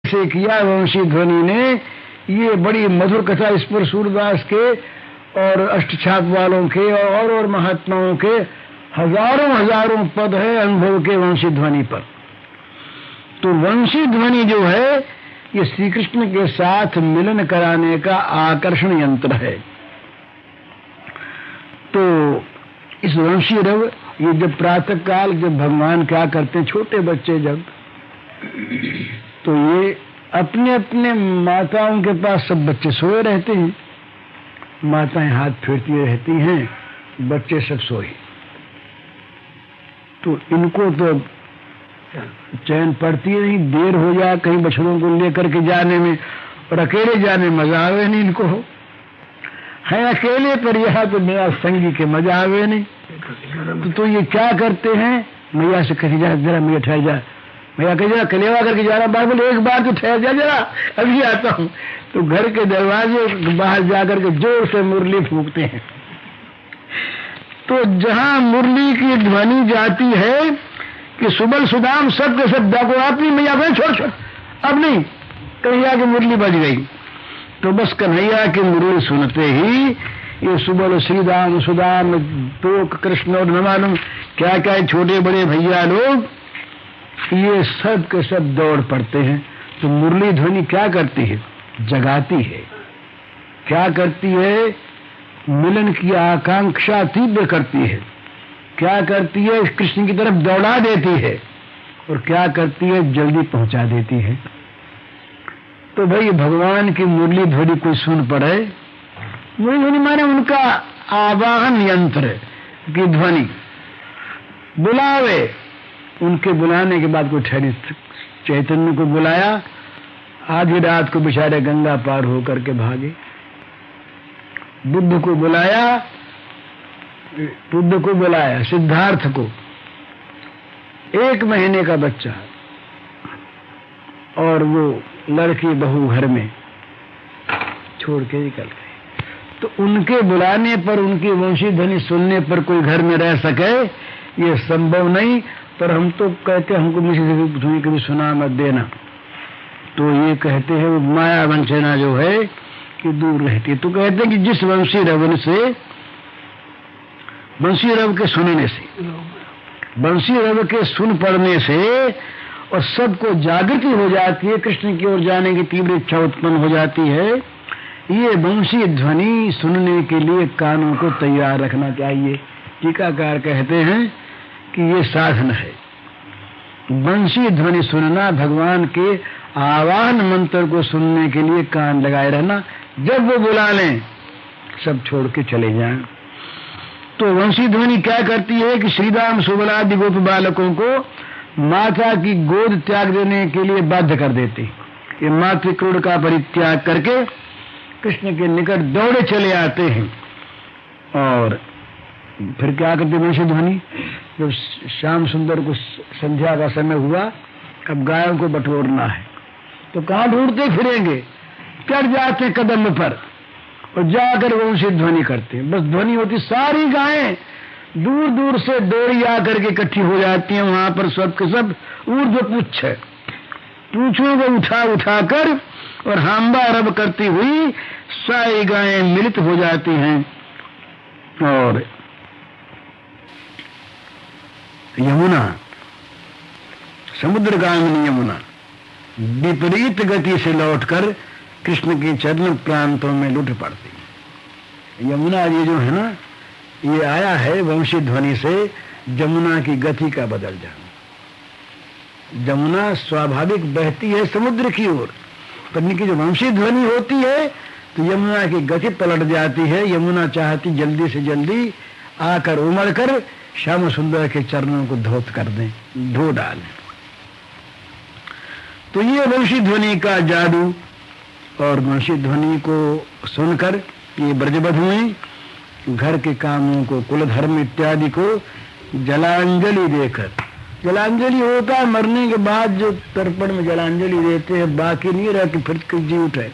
से किया वंशी ध्वनि ने। ये बड़ी मधुर कथा इस पर सूरदास के और अष्टछाप वालों के और महात्माओं के हजारों पद है अनुभव के वंशी ध्वनि पर। तो वंशी ध्वनि जो है ये श्री कृष्ण के साथ मिलन कराने का आकर्षण यंत्र है। तो इस वंशी रव ये जब प्रातः काल जब भगवान क्या करते हैं, छोटे बच्चे जब, तो ये अपने अपने माताओं के पास सब बच्चे सोए रहते हैं, माताएं हाथ फेरती रहती हैं, बच्चे सब सोए। तो इनको तो चैन पड़ती नहीं, देर हो जाए कहीं बछड़ों को लेकर के जाने में, और अकेले जाने मजा आवे नहीं इनको, है अकेले पर यह तो मेरा संगी के मजा आवे नहीं। तो ये क्या करते हैं, मैया से कही जा जरा, मैया ठहर जा, मैया कही जरा कलेवा करके जा रहा, बाबू एक बार तो ठहर जा जरा, अभी आता हूँ। तो घर के दरवाजे बाहर जाकर के जोर से मुरली फूंकते हैं। तो जहां मुरली की ध्वनि जाती है कि सुबल सुदाम सब के सब डाको, अपनी मैया गए छोड़ अब नहीं, कन्हैया की मुरली बज गई। तो बस कन्हैया की मुरली सुनते ही ये सुबल श्रीदाम सुदाम तोक कृष्ण और न मालूम क्या क्या छोटे बड़े भैया लोग, ये सब के सब दौड़ पड़ते हैं। तो मुरली ध्वनि क्या करती है, जगाती है। क्या करती है, मिलन की आकांक्षा तीव्र करती है। क्या करती है, कृष्ण की तरफ दौड़ा देती है। और क्या करती है, जल्दी पहुंचा देती है। तो भाई भगवान की मुरली ध्वनि कोई सुन पड़े, मुरली ध्वनि माने उनका आवाहन यंत्र की ध्वनि, बुलावे, उनके बुलाने के बाद कोई ठहरी, चैतन्य को बुलाया, आधी रात को बेचारे गंगा पार होकर के भागे। बुद्ध को बुलाया, सिद्धार्थ को, 1 महीने का बच्चा, और वो लड़की बहू घर में छोड़ के निकल गए। तो उनके बुलाने पर, उनकी वंशी ध्वनि सुनने पर कोई घर में रह सके ये संभव नहीं। पर हम तो कहते हमको ध्वनि कभी सुना मत देना। तो ये कहते हैं वो माया वंचना जो है कि दूर रहती है। तो कहते हैं कि जिस वंशी रव से, वंशी रव के सुनने से, वंशी रव के सुन पड़ने से और सबको जागृति हो जाती है, कृष्ण की ओर जाने की तीव्र इच्छा उत्पन्न हो जाती है। ये वंशी ध्वनि सुनने के लिए कानों को तैयार रखना चाहिए। टीकाकार कहते हैं कि ये साधन है, वंशी ध्वनि सुनना, भगवान के आवाहन मंत्र को सुनने के लिए कान लगाए रहना। जब वो बुला लें सब छोड़ के चले जाएं। तो वंशी ध्वनि क्या करती है कि श्रीराम सुबलादि गोप बालकों को माता की गोद त्याग देने के लिए बाध्य कर देती। ये मातृक्रोध का परित्याग करके कृष्ण के निकट दौड़े चले आते हैं। और फिर क्या करती वंशी ध्वनि, जब श्याम सुंदर को संध्या का समय हुआ, अब गायों को बटोरना है, तो कहाँ ढूंढते फिरेंगे, चढ़ जाते कदम पर और जाकर वंशी ध्वनि करते हैं। बस ध्वनि होती, सारी गायें दूर दूर से दौड़ी आकर के इकट्ठी हो जाती हैं वहां पर, सब के सब ऊर्ध्व पुच्छ, पूछों को उठा उठा कर और हाम्बा रब करती हुई सारी गायें मिलित हो जाती हैं। और यमुना, समुद्रगामिनी यमुना विपरीत गति से लौटकर कृष्ण के चरण प्रांतों में लुट पड़ती। यमुना ये जो है ना, ये आया है वंशी ध्वनि से जमुना की गति का बदल जाना। जमुना स्वाभाविक बहती है समुद्र की ओर, पर इनकी जो वंशी ध्वनि होती है तो यमुना की गति पलट जाती है। यमुना चाहती जल्दी से जल्दी आकर उमड़ कर श्याम सुंदर के चरणों को धौत कर दें, धो डालें। तो ये वंशी ध्वनि का जादू। और वंशी ध्वनि को सुनकर ये ब्रजबधुएं घर के कामों को, कुल धर्म इत्यादि को जलांजलि देकर, जलांजलि होता है मरने के बाद जो तर्पण में जलांजलि देते हैं, बाकी नहीं रहती फिर जी उठे।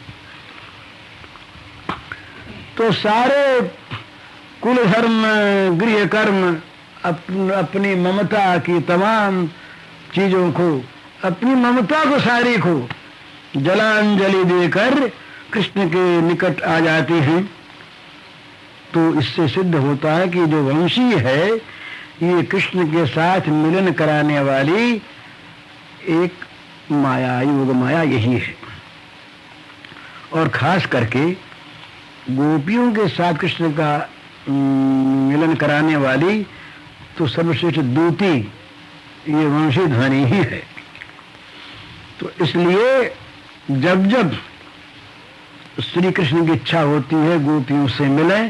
तो सारे कुल धर्म गृह कर्म, अपनी ममता की तमाम चीजों को, अपनी ममता को सारी को जलांजलि देकर कृष्ण के निकट आ जाती हैं। तो इससे सिद्ध होता है कि जो वंशी है ये कृष्ण के साथ मिलन कराने वाली एक माया, योग माया यही है। और खास करके गोपियों के साथ कृष्ण का मिलन कराने वाली तो सर्वश्रेष्ठ दूती ये वंशी ध्वनि ही है। तो इसलिए जब जब श्री कृष्ण की इच्छा होती है गोपियों से मिले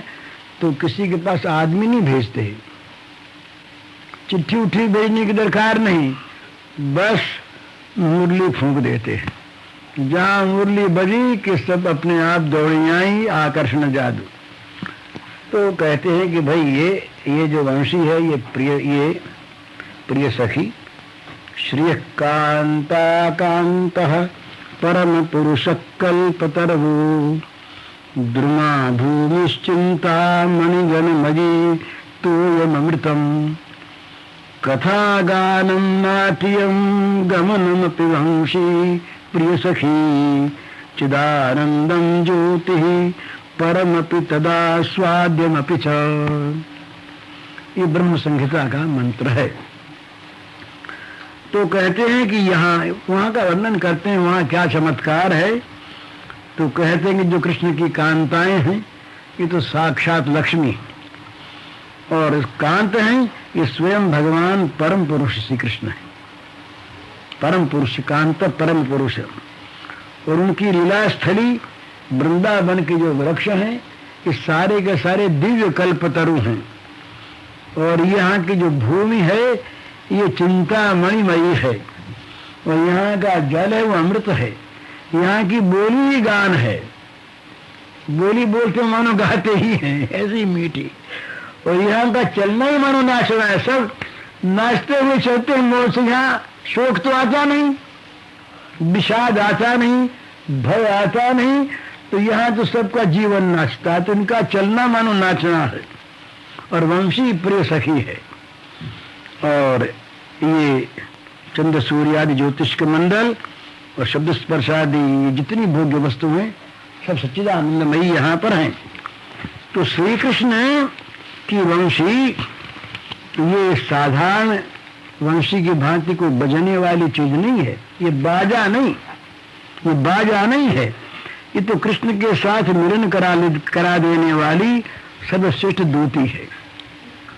तो किसी के पास आदमी नहीं भेजते, चिट्ठी उठी भेजने की दरकार नहीं, बस मुरली फूंक देते हैं। जहां मुरली बजी कि सब अपने आप दौड़ी आई, आकर्षण जादू। तो कहते हैं कि भाई ये जो वंशी है ये प्रिय सखी श्री कांता कांत परम पुरुष कल्पतरवो द्रुमा भूमिश्चिंता मणिगण मजी तोयमृतम कथा गानम नाट्यम गमनमपि वंशी प्रिय सखी चिदानंदम ज्योति परमपि तदा स्वाद्यमपि च। ये ब्रह्म संहिता का मंत्र है। तो कहते हैं कि यहाँ वहां का वर्णन करते हैं वहां क्या चमत्कार है। तो कहते हैं कि जो कृष्ण की कांताएं हैं ये तो साक्षात लक्ष्मी और कांत हैं ये स्वयं भगवान परम पुरुष श्री कृष्ण है। परम पुरुष कांत परम पुरुष और उनकी लीला स्थली वृंदावन के जो वृक्ष हैं ये सारे के सारे दिव्य कल्पतरु हैं। और यहाँ की जो भूमि है ये चिंता मणिमयी है और यहाँ का जल है वो अमृत है। यहाँ की बोली ही गान है, बोली बोलते मानो गाते ही हैं, ऐसी मीठी। और यहाँ का चलना ही मानो नाचना है, सब नाचते हुए चलते हैं मोर से। यहाँ शोक तो आता नहीं, विषाद आता नहीं, भय आता नहीं, तो यहाँ तो सबका जीवन नाचता है। तो इनका चलना मानो नाचना है और वंशी प्रिय सखी है। और ये चंद्र सूर्य आदि ज्योतिष के मंडल और शब्द स्पर्श आदि जितनी भोग्य वस्तु हैं सब सच्चिदानंदमयी यहाँ पर हैं। तो श्री कृष्ण की वंशी ये साधारण वंशी की भांति को बजने वाली चीज नहीं है, ये बाजा नहीं है। ये तो कृष्ण के साथ मिलन करा देने वाली सर्वश्रेष्ठ दूती है।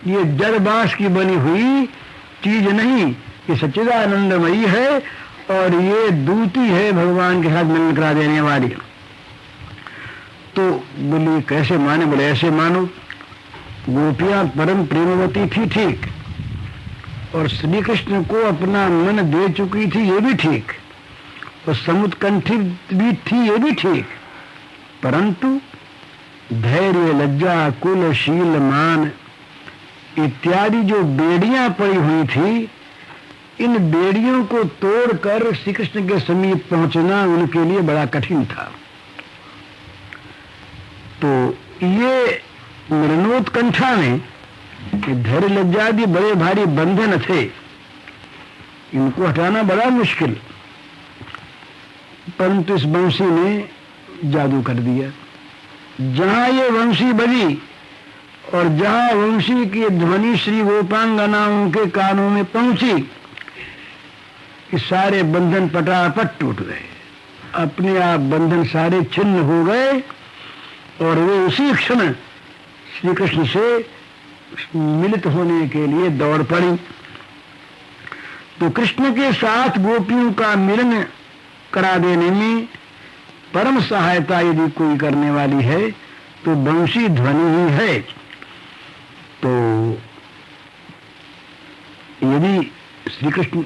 ये जड़ बांस की बनी हुई चीज नहीं, ये सच्चिदानंदमयी है और ये दूती है भगवान के साथ मिलन करा देने वाली। तो बोले कैसे माने? बोले ऐसे मानो, गोपियां परम प्रेमवती थी ठीक, और श्री कृष्ण को अपना मन दे चुकी थी ये भी ठीक, और समुत्कंठी भी थी ये भी ठीक, परंतु धैर्य लज्जा कुल शील मान इत्यादि जो बेड़ियां पड़ी हुई थी, इन बेड़ियों को तोड़कर श्री कृष्ण के समीप पहुंचना उनके लिए बड़ा कठिन था। तो ये मरणोत्कंठा में धैर्य लज्जादि बड़े भारी बंधन थे, इनको हटाना बड़ा मुश्किल, परंतु इस वंशी ने जादू कर दिया। जहां ये वंशी बजी और जहां वंशी की ध्वनि श्री गोपांगनाओं के कानों में पहुंची, कि सारे बंधन पटापट टूट गए, अपने आप बंधन सारे छिन्न हो गए और वे उसी क्षण श्री कृष्ण से मिलित होने के लिए दौड़ पड़ी। तो कृष्ण के साथ गोपियों का मिलन करा देने में परम सहायता यदि कोई करने वाली है तो वंशी ध्वनि ही है। तो यदि श्री कृष्ण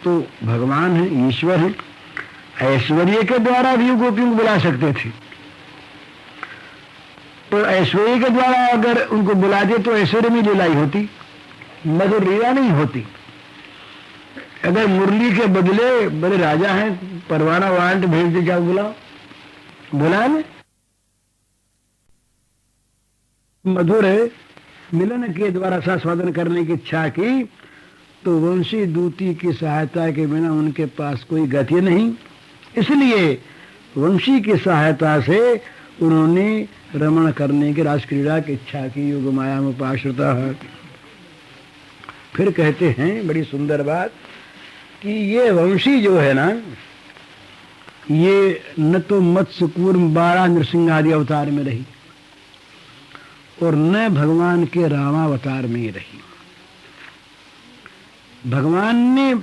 तो भगवान है, ईश्वर है, ऐश्वर्य के द्वारा भी गोपियों को बुला सकते थे, तो ऐश्वर्य के द्वारा अगर उनको बुलाते तो ऐश्वर्य में लीला ही होती, मधुर लीला नहीं होती। अगर मुरली के बदले बड़े राजा हैं परवाना वारंट भेज दे, क्या बुलाओ? बुला ले, मधुर है, मिलन के द्वारा सास्वादन करने की इच्छा की, तो वंशी दूती की सहायता के बिना उनके पास कोई गति नहीं, इसलिए वंशी की सहायता से उन्होंने रमण करने की रासक्रीड़ा की इच्छा की। योग माया में उपाश्रिता है। फिर कहते हैं बड़ी सुंदर बात कि ये वंशी जो है ना, ये न तो मत्स्य कूर्म 12 नृसिंह आदि अवतार में रही और न भगवान के रामावतार में ही रही। भगवान ने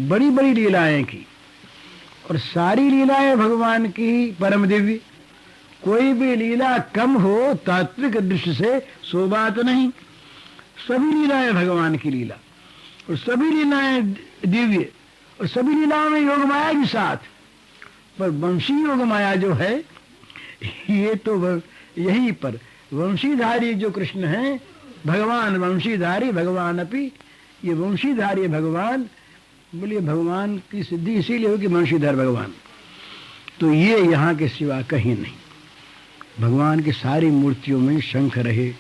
बड़ी बड़ी लीलाएं की और सारी लीलाएं भगवान की परम दिव्य। कोई भी लीला कम हो तात्विक दृष्टि से सो बात नहीं। सभी लीलाएं भगवान की लीला और सभी लीलाएं दिव्य और सभी लीलाओं में योग माया भी साथ। पर वंशी योग माया जो है ये तो यहीं पर वंशीधारी जो कृष्ण है भगवान, वंशीधारी भगवान अपि, ये वंशीधारी भगवान। बोलिए भगवान की सिद्धि इसीलिए हो कि वंशीधर भगवान। तो ये यहाँ के सिवा कहीं नहीं। भगवान की सारी मूर्तियों में शंख रहे,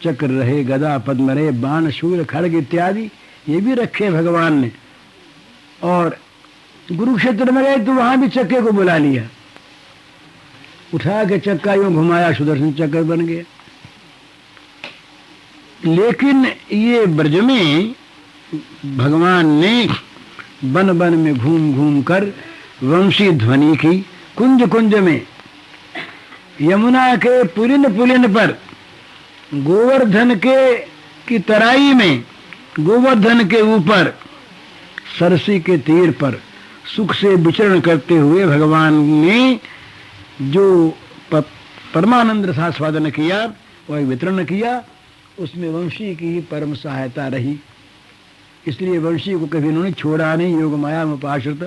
चक्र रहे, गदा पद्म रहे, बाण शूल खड्ग इत्यादि ये भी रखे भगवान ने। और कुरुक्षेत्र में गए तो वहां भी चक्के को बुला लिया, उठा के चक्का यूं घुमाया, सुदर्शन चक्र बन गया। लेकिन ये ब्रज में भगवान ने वन वन में घूम घूम कर वंशी ध्वनि की। कुंज कुंज में, यमुना के पुलिन पुलिन पर, गोवर्धन की तराई में, गोवर्धन के ऊपर, सरसी के तीर पर सुख से विचरण करते हुए भगवान ने जो परमानंद रसास्वादन किया वह वितरण किया, उसमें वंशी की ही परम सहायता रही। इसलिए वंशी को कभी उन्होंने छोड़ा नहीं। योग माया में उपाश्रित।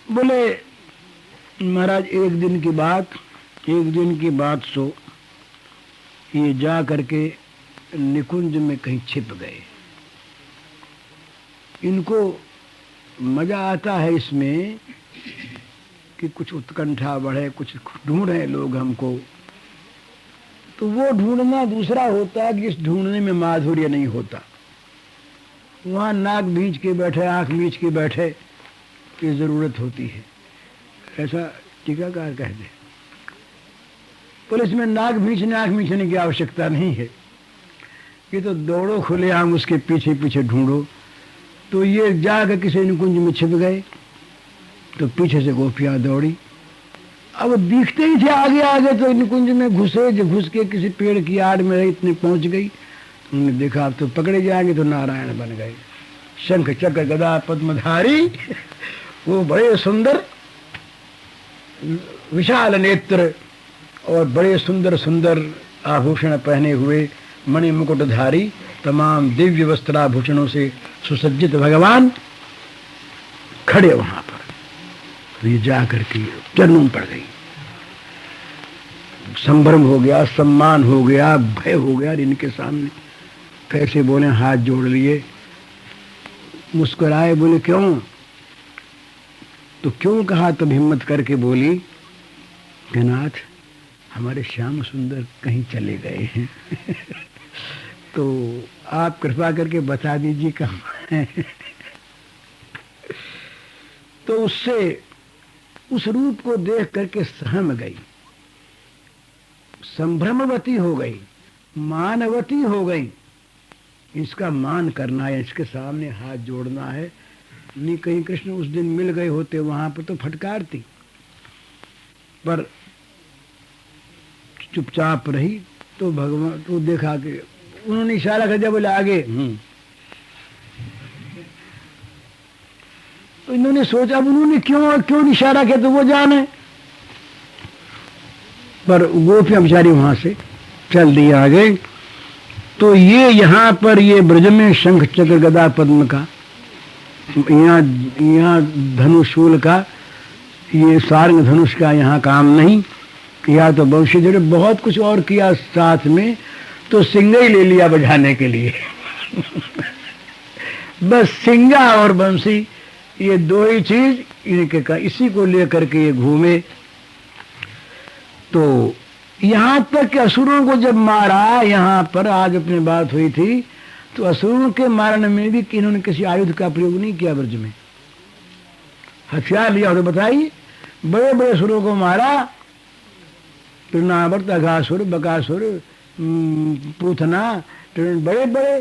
बोले महाराज एक दिन की बात सो ये जा करके निकुंज में कहीं छिप गए। इनको मजा आता है इसमें कि कुछ उत्कंठा बढ़े, कुछ ढूंढे लोग हमको। तो वो ढूंढना दूसरा होता है कि इस ढूंढने में माधुर्य नहीं होता। वहां नाक भींच के बैठे, आंख मींच के बैठे की जरूरत होती है, ऐसा टीकाकार कह दे। पुलिस में नाक भींचने आंख मींचने की आवश्यकता नहीं है। ये तो दौड़ो खुलेआम उसके पीछे पीछे ढूंढो। तो ये जाकर किसी निकुंज में छिप गए तो पीछे से गोपियां दौड़ी। अब दिखते ही थे आगे आगे, तो निकुंज में घुसे, जो घुस के किसी पेड़ की आड़ में रही, इतने पहुंच गई। उन्होंने देखा अब तो पकड़े जाएंगे, तो नारायण बन गए। शंख चक्र गदा पद्मधारी, वो बड़े सुंदर विशाल नेत्र और बड़े सुंदर सुंदर आभूषण पहने हुए, मणि मुकुटधारी, तमाम दिव्य वस्त्राभूषणों से सुसज्जित भगवान खड़े वहां पर। तो ये जाकर के चरणों में पड़ गई। संभ्रम हो गया, सम्मान हो गया, भय हो गया इनके सामने। कैसे बोले, हाथ जोड़ लिए, मुस्कुराए, बोले क्यों? तो क्यों कहा? तब हिम्मत करके बोली कि नाथ हमारे श्याम सुंदर कहीं चले गए हैं तो आप कृपा करके बता दीजिए कहाँ हैं। तो उससे उस रूप को देख करके सहम गई, संभ्रमवती हो गई, मानवती हो गई। इसका मान करना है, इसके सामने हाथ जोड़ना है। नहीं कहीं कृष्ण उस दिन मिल गए होते वहां पर तो फटकारती, पर चुपचाप रही। तो भगवान तो देखा कि उन्होंने इशारा कर दिया, बोले आगे। तो इन्होंने सोचा उन्होंने क्यों इशारा किया, तो वो जाने। पर गोपियां बेचारी वहां से चल दी आगे। तो ये यहाँ पर ये ब्रज में शंख चक्र गदा पद्म का, यहाँ धनुषूल का, ये सारंग धनुष का यहाँ काम नहीं। या तो वंशीधर बहुत कुछ और किया साथ में, तो सिंगा ही ले लिया बजाने के लिए बस सिंगा और बंसी, ये दो ही चीज इनके का, इसी को लेकर के ये घूमे। तो यहाँ तक कि असुरों को जब मारा, यहाँ पर आज अपनी बात हुई थी, तो असुरों के मारने में भी इन्होंने किसी आयुध का प्रयोग नहीं किया ब्रज में। हथियार लिया हो तो बताइए। बड़े बड़े सुरों को मारा, तृणावर्त, अघासुर, बकासुर, पूतना, बड़े बड़े,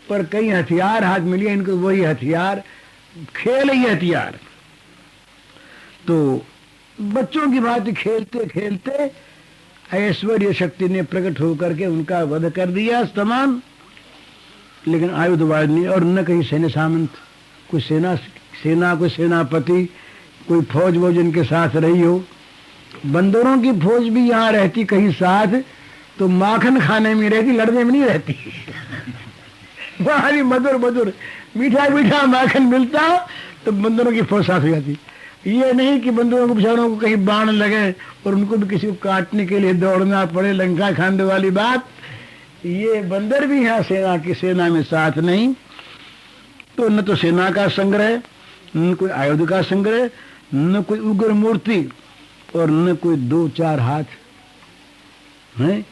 पर कई हथियार हाथ मिले इनको, वही हथियार, खेल ही हथियार। तो बच्चों की बात खेलते खेलते ऐश्वर्य शक्ति ने प्रकट होकर के उनका वध कर दिया तमाम। लेकिन आयुधवाद नहीं, और न कहीं सैन्य सामंत, कोई सेना कोई सेनापति, कोई फौज वोज इनके साथ रही हो। बंदरों की फौज भी यहाँ रहती कहीं साथ, तो माखन खाने में रहती, लड़ने में नहीं रहती। वहां भी मधुर मधुर मीठा मीठा माखन मिलता तो बंदरों की फौज साथ हो जाती। ये नहीं कि बंदरों को बेचारों को कहीं बाण लगे और उनको भी किसी को काटने के लिए दौड़ना पड़े, लंका खांडे वाली बात। ये बंदर भी यहाँ सेना में साथ नहीं। तो न तो सेना का संग्रह, न कोई आयुध का संग्रह, न कोई उग्र मूर्ति, और न कोई 2-4 हाथ है,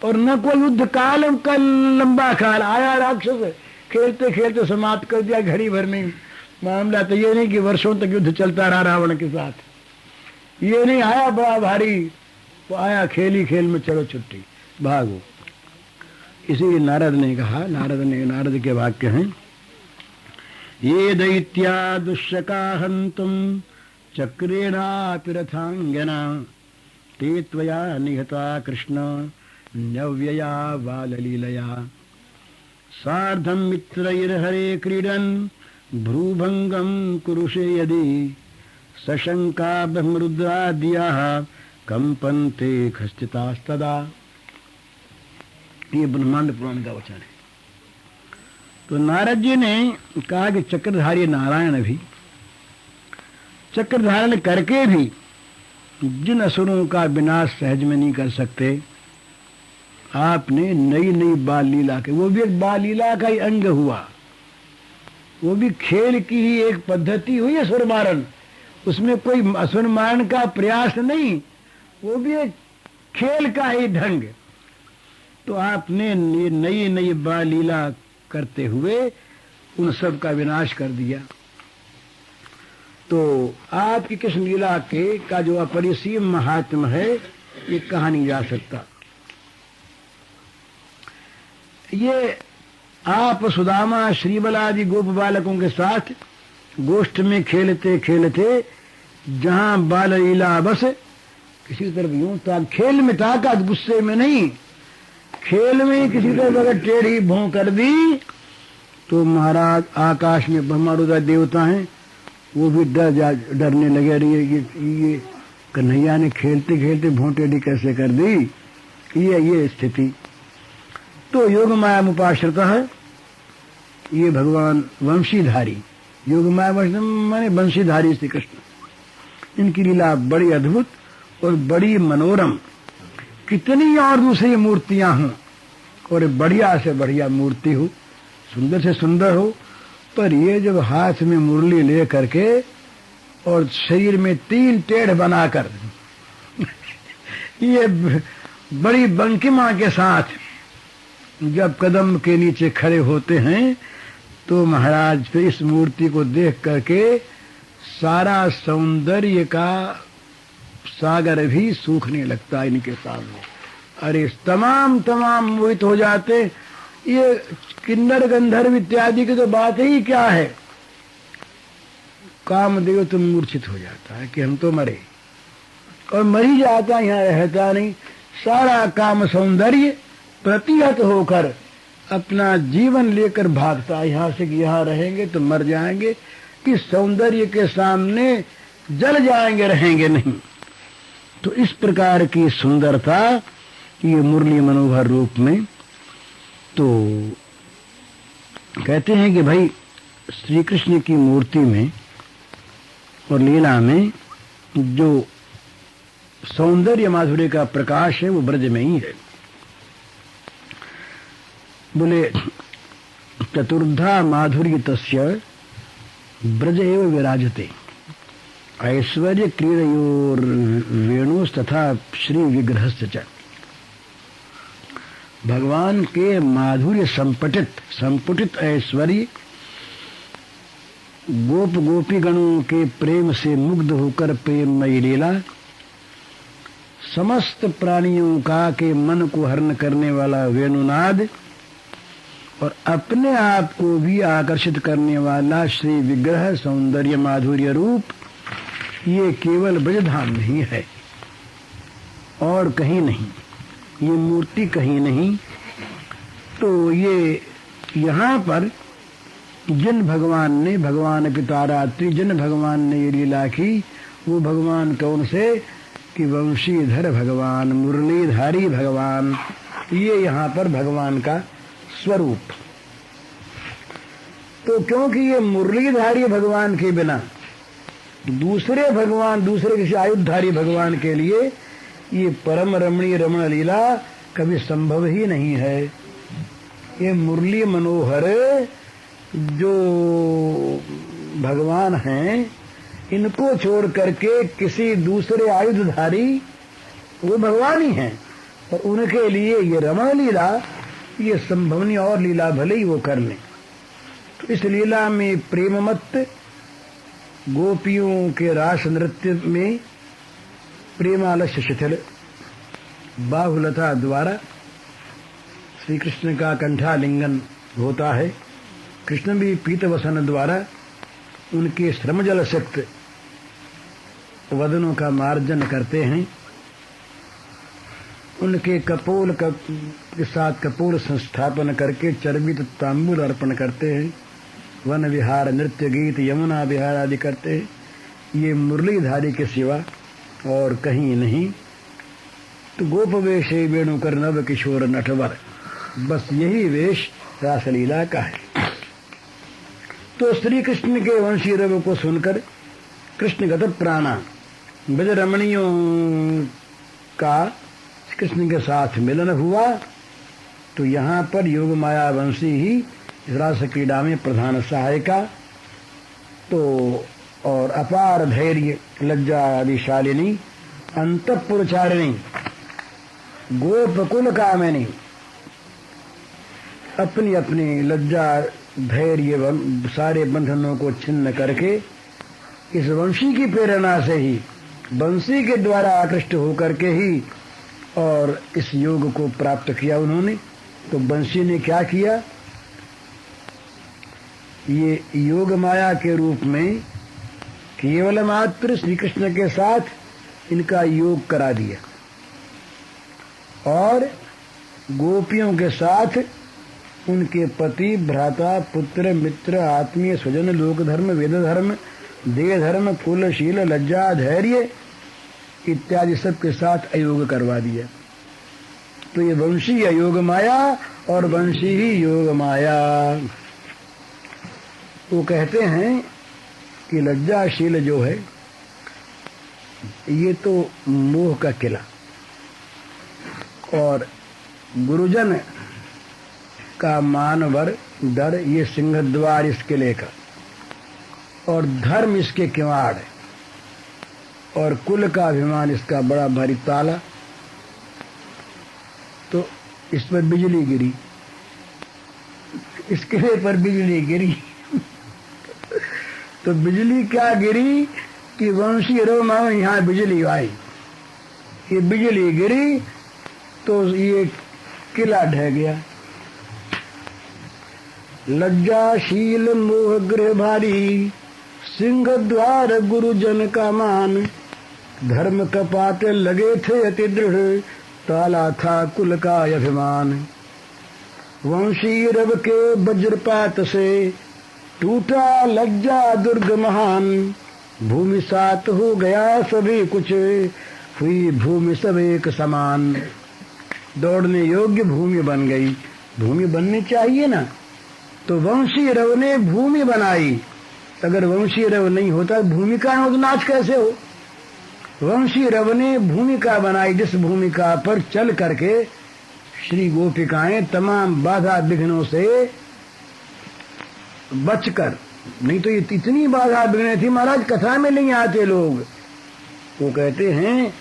और न कोई युद्ध काल का लंबा काल। आया राक्षस, खेलते खेलते समाप्त कर दिया घड़ी भर में। मामला तो ये नहीं कि वर्षों तक युद्ध चलता रहा रावण के साथ, ये नहीं आया बड़ा भारी, वो आया खेल ही खेल में, चलो छुट्टी भागो। इसीलिए नारद ने कहा, नारद के वाक्य हैं, ये दैत्या दुष्यका हन्तुम चक्रेणापि रथांगना ते त्वया निहता कृष्ण नव्यया बाललीलया सार्धं मित्रैर्हरे क्रीडन् भ्रूभंगम कुरुषे यदि सशंका ब्रह्मरुद्राद्याः कंपन्ते खस्तितास्तदा। ये ब्रह्मांड पुराण का वचन है। तो नारद जी ने कहा कि चक्रधारी नारायण भी चक्र धारण करके भी जिन असुरों का विनाश सहज में नहीं कर सकते, आपने नई नई बाल लीला के, वो भी एक बाल लीला का ही अंग हुआ, वो भी खेल की ही एक पद्धति हुई असुर मारण। उसमें कोई असुर मारण का प्रयास नहीं, वो भी एक खेल का ही ढंग। तो आपने नई नई बाल लीला करते हुए उन सब का विनाश कर दिया। तो आपकी कृष्ण लीला के का जो अपरिसीम महात्म है, ये कहा नहीं जा सकता। ये आप सुदामा श्रीबल आदि गोप बालकों के साथ गोष्ठ में खेलते खेलते जहां बाल लीला बस किसी तरफ यूं था, खेल में ताकत, गुस्से में नहीं, खेल में किसी तरफ अगर टेढ़ी भों कर दी तो महाराज आकाश में ब्रह्मा रुद्र देवता हैं, वो भी डरने लगे। ये कन्हैया ने खेलते खेलते भों टेढ़ी कैसे कर दी, ये स्थिति। तो योग माया मुपाश्रित है, ये भगवान वंशीधारी, योग माया माने वंशीधारी श्री कृष्ण। इनकी लीला बड़ी अद्भुत और बड़ी मनोरम। कितनी और दूसरी मूर्तियां हों और बढ़िया से बढ़िया मूर्ति हो, सुंदर से सुंदर हो, पर ये जब हाथ में मुरली ले करके और शरीर में 3 टेढ़ बनाकर ये बड़ी बंकिमा के साथ जब कदम के नीचे खड़े होते हैं, तो महाराज फिर इस मूर्ति को देख करके सारा सौंदर्य का सागर भी सूखने लगता है इनके सामने। अरे तमाम मोहित हो जाते। ये किन्नर गंधर्व इत्यादि की तो बात ही क्या है, कामदेव तो मूर्छित हो जाता है कि हम तो मरे, और मर ही जाता, यहाँ रहता नहीं। सारा काम सौंदर्य प्रतिहत होकर अपना जीवन लेकर भागता, यहाँ से यहाँ रहेंगे तो मर जाएंगे, इस सौंदर्य के सामने जल जाएंगे, रहेंगे नहीं। तो इस प्रकार की सुंदरता ये मुरली मनोहर रूप में। तो कहते हैं कि भाई श्री कृष्ण की मूर्ति में और लीला में जो सौंदर्य माधुर्य का प्रकाश है वो ब्रज में ही है। बोले चतुर्धा माधुर्य तस्य ब्रज एव विराजते ऐश्वर्य क्रीड़योर वेणुस तथा श्री विग्रहस्य च। भगवान के माधुर्य संपुटित ऐश्वर्य गोप गोपी गणों के प्रेम से मुग्ध होकर प्रेममयी लीला, समस्त प्राणियों का के मन को हरण करने वाला वेणुनाद और अपने आप को भी आकर्षित करने वाला श्री विग्रह सौंदर्य माधुर्य रूप, ये केवल ब्रजधाम नहीं है और कहीं नहीं, ये मूर्ति कहीं नहीं। तो ये यहाँ पर जिन भगवान ने, भगवान पितारात्रि जिन भगवान ने ये लीला की, वो भगवान कौन से कि वंशीधर भगवान, मुरलीधारी भगवान, ये यहाँ पर भगवान का स्वरूप। तो क्योंकि ये मुरलीधारी भगवान के बिना दूसरे भगवान, दूसरे किसी आयुधारी भगवान के लिए ये परम रमणीय रमण लीला कभी संभव ही नहीं है। ये मुरली मनोहर जो भगवान हैं, इनको छोड़ करके किसी दूसरे आयुधधारी वो भगवान ही हैं, और उनके लिए ये रमण लीला ये संभव नहीं, और लीला भले ही वो कर लें। तो इस लीला में प्रेममत्त गोपियों के रास नृत्य में प्रेमालस्य शिथिल बाहुलता द्वारा श्री कृष्ण का कंठालिंगन होता है। कृष्ण भी पीतवसन द्वारा उनके श्रमजल सिक्त वदनों का मार्जन करते हैं। उनके कपोल के साथ कपोल संस्थापन करके चर्बित तांबूल अर्पण करते हैं। वन विहार, नृत्य, गीत, यमुना विहार आदि करते हैं। ये मुरलीधारी के सिवा और कहीं नहीं। तो गोप वेश वेणुकर नव किशोर नटवर, बस यही वेश रासलीला का है। तो श्री कृष्ण के वंशी रव को सुनकर कृष्णगत प्राणा ब्रज रमणियों का कृष्ण के साथ मिलन हुआ। तो यहाँ पर योग माया वंशी ही इस रास क्रीड़ा में प्रधान सहायिका। तो और अपार धैर्य लज्जा आदिशालिनी अंतःपुरचारिणी गोपकुल कामिनी, अपनी अपनी लज्जा धैर्य सारे बंधनों को छिन्न करके इस वंशी की प्रेरणा से ही, वंशी के द्वारा आकृष्ट होकर के ही और इस योग को प्राप्त किया उन्होंने। तो वंशी ने क्या किया, ये योग माया के रूप में केवल मात्र श्री कृष्ण के साथ इनका योग करा दिया और गोपियों के साथ उनके पति, भ्राता, पुत्र, मित्र, आत्मीय, स्वजन, लोक धर्म, वेद धर्म, देह धर्म, कुल, शील, लज्जा, धैर्य इत्यादि सब के साथ अयोग करवा दिया। तो ये वंशी अयोग माया और वंशी ही योग माया। वो कहते हैं कि लज्जाशील जो है ये तो मोह का किला, और गुरुजन का मानवर डर ये सिंहद्वार इस किले का, और धर्म इसके किवाड़, और कुल का अभिमान इसका बड़ा भारी ताला। तो इस पर बिजली गिरी, इस किले पर बिजली गिरी तो बिजली क्या गिरी कि वंशी रोमा यहाँ बिजली आई, ये बिजली गिरी तो ये किला ढह गया। लज्जाशील मोह गृह भारी, सिंह द्वार गुरुजन का मान, धर्म कपाट लगे थे अति दृढ़, ताला था कुल का अभिमान। वंशी रव के वज्रपात से टूटा लज्जा दुर्ग महान, भूमि सात हो गया सभी कुछ, हुई भूमि सब एक समान। दौड़ने योग्य भूमि बन गई, भूमि बननी चाहिए ना, तो वंशी रव ने भूमि बनाई। अगर वंशी रव नहीं होता भूमिका हो तो नाच कैसे हो। वंशी रव ने भूमिका बनाई, जिस भूमिका पर चल करके श्री गोपिकाएं तमाम बाधा विघ्नों से बचकर, नहीं तो ये इतनी बाधा विघ्न थी महाराज कथा में नहीं आते लोग। वो कहते हैं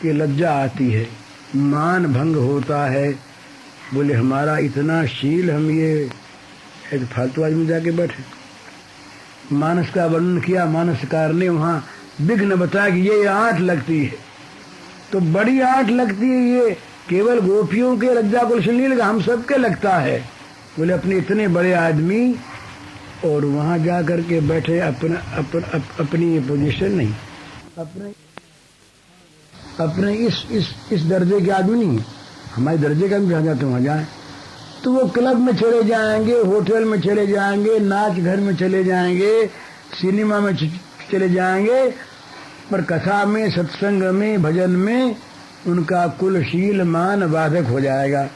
कि लज्जा आती है, मान भंग होता है। बोले हमारा इतना शील, हम ये फालतू आदमी जाके बैठे। मानस का वर्णन किया। मानसकार ने वहाँ विघ्न बताया कि ये आंट लगती है, तो बड़ी आंट लगती है, ये केवल गोपियों के लज्जा कुल से नहीं लगा, हम सबके लगता है। बोले अपने इतने बड़े आदमी और वहाँ जा करके बैठे, अपनी पोजीशन नहीं, अपने इस दर्जे के आदमी नहीं, हमारे दर्जे का भी जहाँ जाते वहाँ जाए। तो वो क्लब में चले जाएंगे, होटल में चले जाएंगे, नाच घर में चले जाएंगे, सिनेमा में चले जाएंगे, पर कथा में, सत्संग में, भजन में उनका कुलशील मान बाधक हो जाएगा।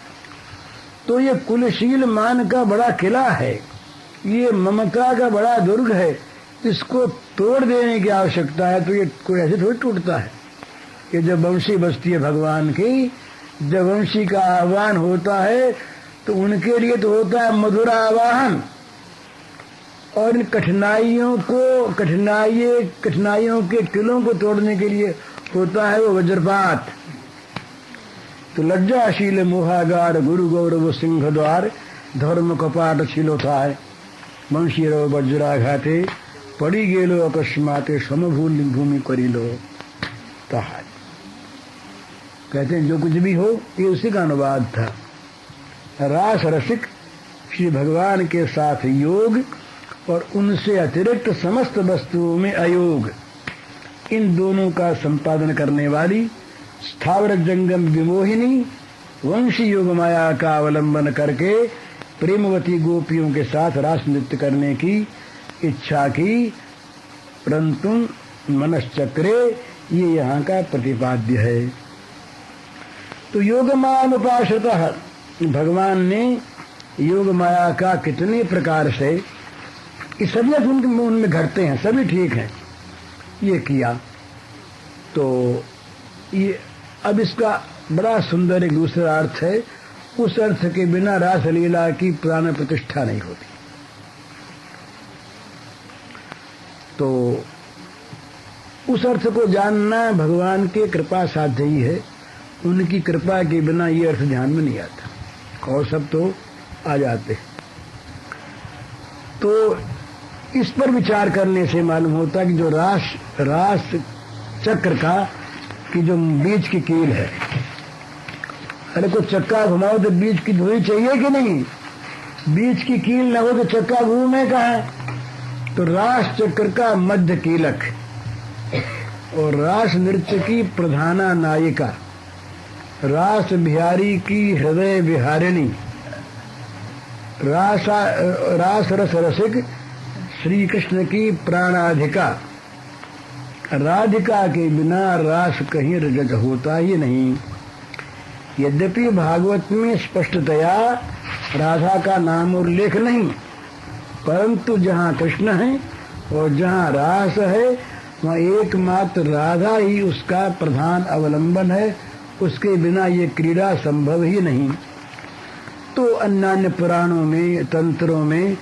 तो ये कुलशील मान का बड़ा किला है, ये ममता का बड़ा दुर्ग है, इसको तोड़ देने की आवश्यकता है। तो ये कोई ऐसे थोड़ी टूटता है। ये जब वंशी बसती है भगवान की, जब वंशी का आह्वान होता है तो उनके लिए तो होता है मधुर आवाहन, और इन कठिनाइयों के किलों को तोड़ने के लिए होता है वो वज्रपात। तो लज्जाशील मोहागार गुरु गौरव सिंह द्वार धर्म कपाट छिलो थाय वंशी रो वज्राघाते पड़ी गेलो अकस्माते समभूल भूमि करिलो ताहाय। कहते हैं जो कुछ भी हो ये उसी का अनुवाद था। रास रसिक श्री भगवान के साथ योग और उनसे अतिरिक्त समस्त वस्तुओं में अयोग, इन दोनों का संपादन करने वाली स्थावर जंगम विमोहिनी वंशी योग माया का अवलंबन करके प्रेमवती गोपियों के साथ रास नृत्य करने की इच्छा की, परंतु मनश्चक्रे ये यहाँ का प्रतिपाद्य है। तो योग मान उपाश्रितः, भगवान ने योग माया का कितने प्रकार से इस सभी उनमें घटते हैं, सभी ठीक हैं, ये किया। तो ये अब इसका बड़ा सुंदर एक दूसरा अर्थ है, उस अर्थ के बिना रासलीला की प्राण प्रतिष्ठा नहीं होती। तो उस अर्थ को जानना भगवान के कृपा साध्य ही है, उनकी कृपा के बिना ये अर्थ ध्यान में नहीं आता, और सब तो आ जाते। तो इस पर विचार करने से मालूम होता है कि जो रास चक्र का की जो बीच की कील है, अरे को चक्का घुमाओ तो बीच की धुरी चाहिए कि नहीं? बीच की कील न हो तो चक्का घूमे कहाँ? तो रास चक्र का मध्य कीलक और रास नृत्य की प्रधाना नायिका, रास बिहारी की हृदय विहारिणी, रास रस रसिक श्री कृष्ण की प्राणाधिका, राधिका के बिना रास कहीं रजत होता ही नहीं। यद्यपि भागवत में स्पष्टतया राधा का नाम उल्लेख नहीं, परंतु जहाँ कृष्ण है और जहाँ रास है वहाँ एकमात्र राधा ही उसका प्रधान अवलंबन है, उसके बिना ये क्रीड़ा संभव ही नहीं। तो अन्यान्य पुराणों में, तंत्रों में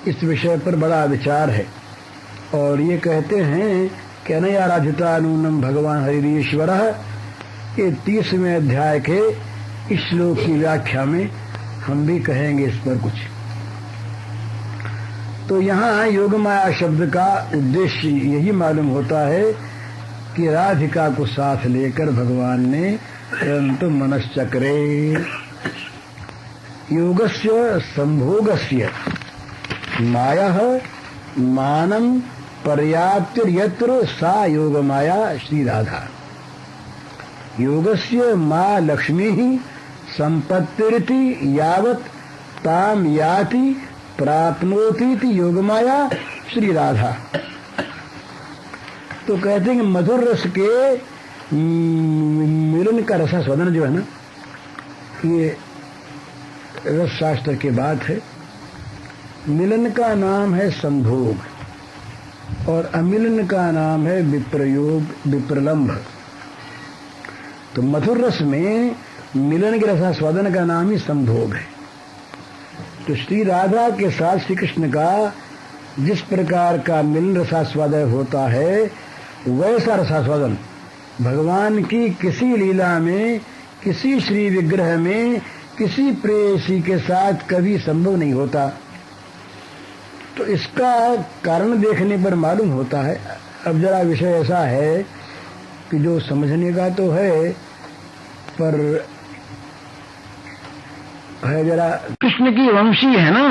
इस विषय पर बड़ा विचार है, और ये कहते हैं कि अनयाराधिता नूनम भगवान हरिश्वर, ये 30वें अध्याय के इस श्लोक की व्याख्या में हम भी कहेंगे इस पर कुछ। तो यहाँ योग माया शब्द का उद्देश्य यही मालूम होता है कि राधिका को साथ लेकर भगवान ने परंतु मनश्चक्रे योगस्य संभोगस्य माया मानम पर्याप्तिर्यत्र सा योग माया श्री राधा। योगस्य माँ लक्ष्मी ही संपत्तिरिति यावत ताम याति प्राप्नोति योग माया श्री राधा। तो कहते हैं कि मधुर रस के मिलन का रसास्वादन जो है ना, ये रस शास्त्र की बात है। मिलन का नाम है संभोग और अमिलन का नाम है विप्रयोग, विप्रलंभ। तो मधुर रस में मिलन के रसास्वादन का नाम ही संभोग है। तो श्री राधा के साथ श्री कृष्ण का जिस प्रकार का मिलन रसास्वादन होता है, वैसा रसास्वादन भगवान की किसी लीला में, किसी श्री विग्रह में, किसी प्रेयसी के साथ कभी संभव नहीं होता। तो इसका कारण देखने पर मालूम होता है। अब जरा विषय ऐसा है कि जो समझने का तो है, पर है जरा कृष्ण की वंशी है ना,